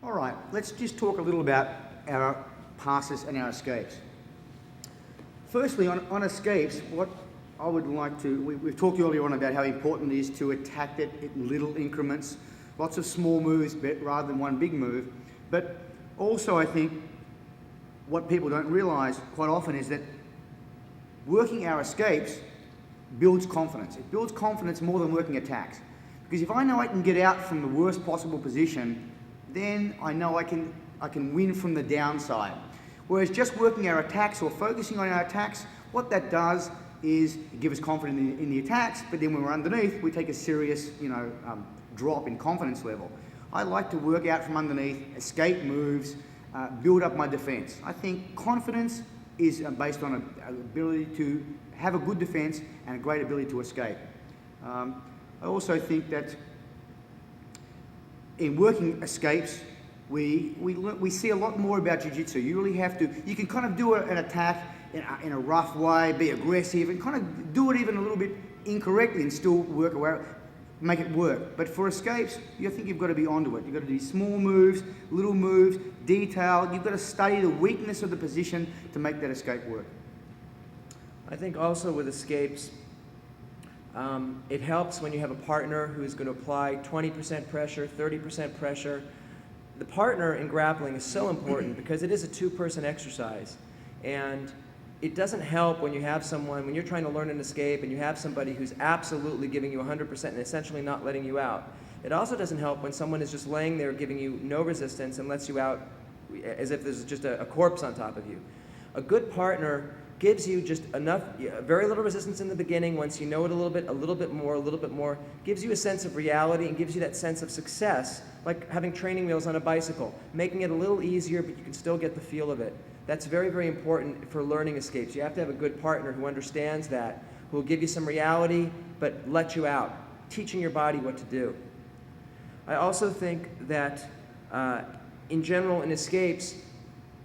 All right, let's just talk a little about our passes and our escapes. Firstly, on escapes, what I would like to, we've talked earlier on about how important it is to attack it in little increments, lots of small moves rather than one big move. But also I think what people don't realize quite often is that working our escapes builds confidence. It builds confidence more than working attacks. Because if I know I can get out from the worst possible position, then I know I can win from the downside. Whereas just working our attacks or focusing on our attacks, what that does is give us confidence in the attacks, but then when we're underneath, we take a serious, drop in confidence level. I like to work out from underneath, escape moves, build up my defense. I think confidence is based on an ability to have a good defense and a great ability to escape. I also think that in working escapes, we see a lot more about jiu-jitsu. You really have to, you can kind of do an attack in a rough way, be aggressive, and kind of do it even a little bit incorrectly and still make it work. But for escapes, I think you've got to be onto it. You've got to do small moves, little moves, detailed. You've got to study the weakness of the position to make that escape work. I think also with escapes, it helps when you have a partner who is going to apply 20% pressure, 30% pressure. The partner in grappling is so important because it is a two-person exercise. And it doesn't help when you have someone, when you're trying to learn an escape and you have somebody who's absolutely giving you 100% and essentially not letting you out. It also doesn't help when someone is just laying there giving you no resistance and lets you out as if there's just a corpse on top of you. A good partner gives you just enough, very little resistance in the beginning. Once you know it a little bit more, gives you a sense of reality and gives you that sense of success, like having training wheels on a bicycle, making it a little easier, but you can still get the feel of it. That's very, very important for learning escapes. You have to have a good partner who understands that, who will give you some reality, but let you out, teaching your body what to do. I also think that in general in escapes,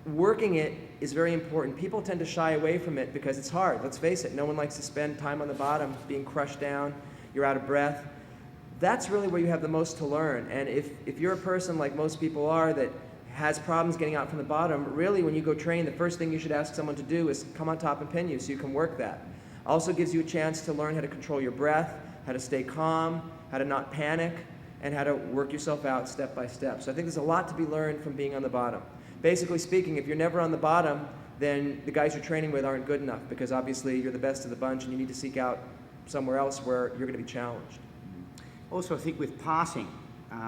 working it is very important. People tend to shy away from it because it's hard. Let's face it, no one likes to spend time on the bottom being crushed down, you're out of breath. That's really where you have the most to learn. And if you're a person like most people are that has problems getting out from the bottom, really when you go train, the first thing you should ask someone to do is come on top and pin you so you can work that. Also gives you a chance to learn how to control your breath, how to stay calm, how to not panic, and how to work yourself out step by step. So I think there's a lot to be learned from being on the bottom. Basically speaking, if you're never on the bottom, then the guys you're training with aren't good enough because obviously you're the best of the bunch and you need to seek out somewhere else where you're going to be challenged. Also, I think with passing,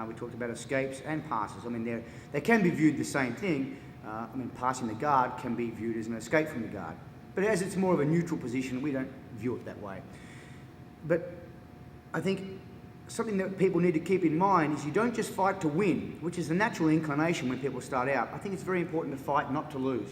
we talked about escapes and passes. I mean, they can be viewed the same thing. Passing the guard can be viewed as an escape from the guard. But as it's more of a neutral position, we don't view it that way. But I think something that people need to keep in mind is you don't just fight to win, which is the natural inclination when people start out. I think it's very important to fight not to lose.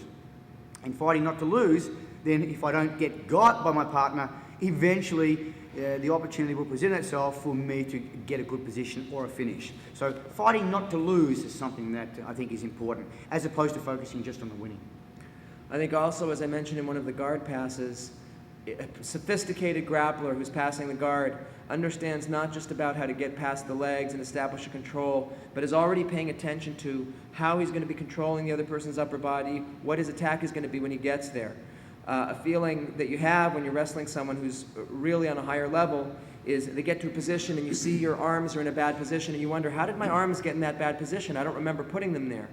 And fighting not to lose, then if I don't get got by my partner, eventually the opportunity will present itself for me to get a good position or a finish. So fighting not to lose is something that I think is important, as opposed to focusing just on the winning. I think also, as I mentioned in one of the guard passes, a sophisticated grappler who's passing the guard understands not just about how to get past the legs and establish a control, but is already paying attention to how he's going to be controlling the other person's upper body, what his attack is going to be when he gets there. A feeling that you have when you're wrestling someone who's really on a higher level is they get to a position and you see your arms are in a bad position and you wonder, how did my arms get in that bad position? I don't remember putting them there.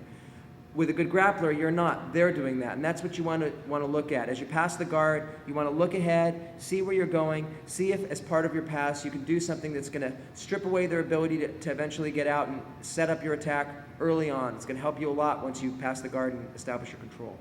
With a good grappler, you're not. They're doing that, and that's what you want to look at. As you pass the guard, you want to look ahead, see where you're going, see if, as part of your pass, you can do something that's going to strip away their ability to eventually get out and set up your attack early on. It's going to help you a lot once you pass the guard and establish your control.